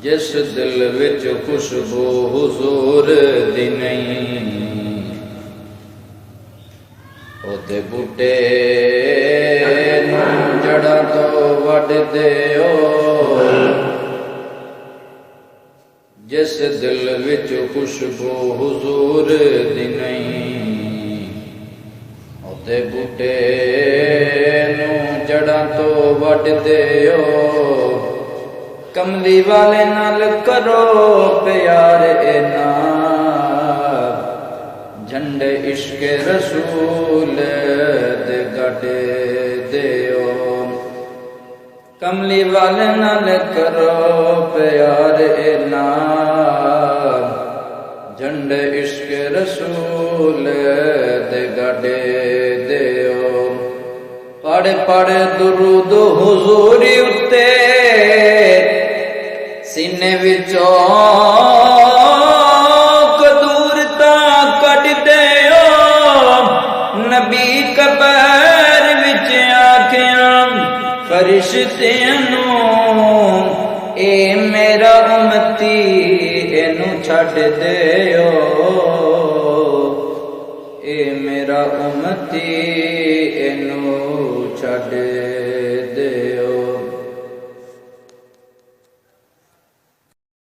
जिस दिल विच खुशबू हुजूर दी नहीं, ओदे बूटे जड़ा तो वड देओ। जिस दिल विच खुशबू हुजूर दी नहीं, ओदे बूटे जड़ा तो वड देओ। कमली वाले नाल करो प्यार ना, झंडे इश्क रसूल दे गड़े देओ। कमली वाले नाल करो प्यार ना, झंडे इश्क रसूल दे गड़े देओ। पढ़ पढ़ दुरूद हुजूरी उत्ते, सीने विचों कदूरता कट देओ। नबी कबर विच आखिया फरिश्तियां नूं, ए मेरा उम्मती एनू छड्ड देओ। ए मेरा उम्मती एनू छड्ड